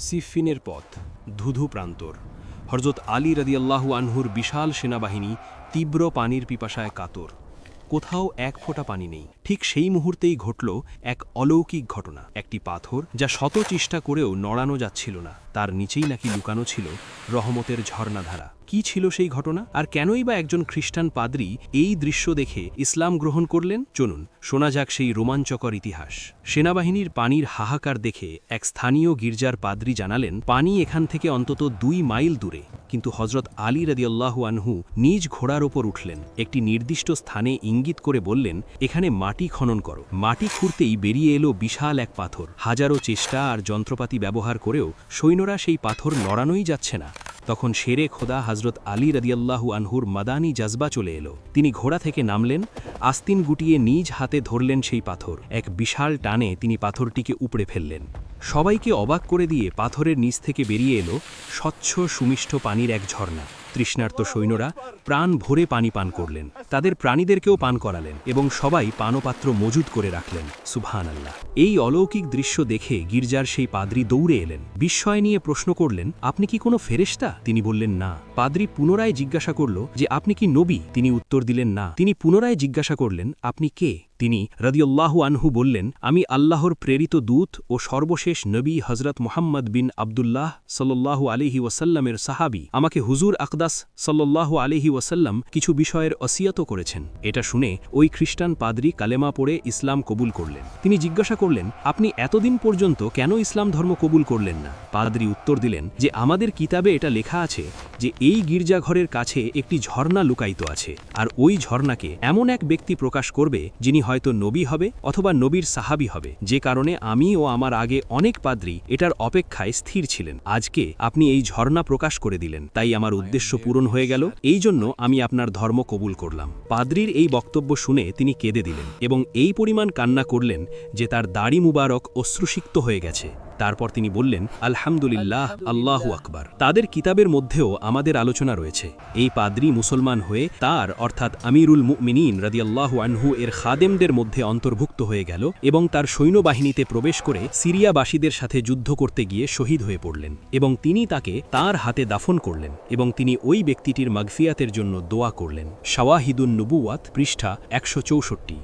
সিফফিনের পথ ধুধু প্রান্তর হযরত আলী রাদিয়াল্লাহু আনহুর বিশাল সেনাবাহিনী তীব্র পানির পিপাসায় কাতর। কোথাও এক ফোঁটা পানি নেই। ঠিক সেই মুহূর্তেই ঘটল এক অলৌকিক ঘটনা। একটি পাথর যা শত চেষ্টা করেও নড়ানো যাচ্ছিল না, তার নিচেই নাকি লুকানো ছিল রহমতের ঝর্ণাধারা। কি ছিল সেই ঘটনা, আর কেনই বা একজন খ্রিস্টান পাদ্রী এই দৃশ্য দেখে ইসলাম গ্রহণ করলেন? চলুন শোনা যাক সেই রোমাঞ্চকর ইতিহাস। সেনাবাহিনীর পানির হাহাকার দেখে এক স্থানীয় গির্জার পাদ্রী জানালেন, পানি এখান থেকে অন্তত 2 মাইল দূরে। কিন্তু হযরত আলী রাদিয়াল্লাহু আনহু নিজ ঘোড়ার ওপর উঠলেন, একটি নির্দিষ্ট স্থানে ইঙ্গিত করে বললেন, এখানে মাটি খনন করো। মাটি খুঁড়তেই বেরিয়ে এলো বিশাল এক পাথর। হাজারো চেষ্টা আর যন্ত্রপাতি ব্যবহার করেও সৈন্যরা সেই পাথর নড়ানোই যাচ্ছে না। তখন শেরে খোদা হযরত আলী রাদিয়াল্লাহু আনহুর মাদানী জজবা চলে এলো। তিনি ঘোড়া থেকে নামলেন, আস্তিন গুটিয়ে নিজ হাতে ধরলেন সেই পাথর। এক বিশাল টানে তিনি পাথরটিকে উপড়ে ফেললেন। সবাইকে অবাক করে দিয়ে পাথরের নিচ থেকে বেরিয়ে এলো স্বচ্ছ সুমিষ্ট পানির এক ঝর্ণা। তৃষ্ণার্ত সৈন্যরা প্রাণ ভরে পানি পান করলেন, তাদের প্রাণীদেরকেও পান করালেন এবং সবাই পানপাত্র মজুদ করে রাখলেন। সুবহানাল্লাহ। এই অলৌকিক দৃশ্য দেখে গির্জার সেই পাদ্রী দৌড়ে এলেন, বিস্ময় নিয়ে প্রশ্ন করলেন, আপনি কি কোনো ফেরেশতা? তিনি বললেন না। পাদ্রী পুনরায় জিজ্ঞাসা করল যে, আপনি কি নবী? তিনি উত্তর দিলেন না। তিনি পুনরায় জিজ্ঞাসা করলেন, আপনি কে? তিনি রাদিয়াল্লাহু আনহু বললেন, আমি আল্লাহর প্রেরিত দূত ও সর্বশেষ নবী হযরত মুহাম্মদ বিন আবদুল্লাহ সাল্লাল্লাহু আলাইহি ওয়াসাল্লামের সাহাবী। আমাকে হুজুর আকদাস সাল্লাল্লাহু আলাইহি ওয়াসাল্লাম কিছু বিষয়ের ওসিয়ত করেছেন। এটা শুনে ওই খ্রিস্টান পাদ্রী কালেমা পড়ে ইসলাম কবুল করলেন। তিনি জিজ্ঞাসা করলেন, আপনি এতদিন পর্যন্ত কেন ইসলাম ধর্ম কবুল করলেন না? পাদ্রী উত্তর দিলেন যে, আমাদের কিতাবে এটা লেখা আছে যে এই গির্জাঘরের কাছে একটি ঝর্ণা লুকায়িত আছে, আর ওই ঝর্ণাকে এমন এক ব্যক্তি প্রকাশ করবে যিনি হয়তো নবী হবে অথবা নবীর সাহাবী হবে, যে কারণে আমি ও আমার আগে অনেক পাদ্রী এটার অপেক্ষায় স্থির ছিলেন। আজকে আপনি এই ঝর্ণা প্রকাশ করে দিলেন, তাই আমার উদ্দেশ্য পূরণ হয়ে গেল। এই জন্য আমি আপনার ধর্ম কবুল করলাম। পাদ্রীর এই বক্তব্য শুনে তিনি কেঁদে দিলেন এবং এই পরিমাণ কান্না করলেন যে তার দাড়ি মুবারক অশ্রুসিক্ত হয়ে গেছে। তারপর তিনি বললেন, আলহামদুলিল্লাহ, আল্লাহু আকবার। তাদের কিতাবের মধ্যেও আমাদের আলোচনা রয়েছে। এই পাদ্রী মুসলমান হয়ে তার অর্থাৎ আমিরুল মুমিনিন রাদিয়াল্লাহু আনহু এর খাদেমদের মধ্যে অন্তর্ভুক্ত হয়ে গেল এবং তার সৈন্যবাহিনীতে প্রবেশ করে সিরিয়াবাসীদের সাথে যুদ্ধ করতে গিয়ে শহীদ হয়ে পড়লেন এবং তিনি তাকে তার হাতে দাফন করলেন এবং তিনি ওই ব্যক্তিটির মাগফিরাতের জন্য দোয়া করলেন। শাওয়াহিদুন নুবুওয়াত পৃষ্ঠা 164।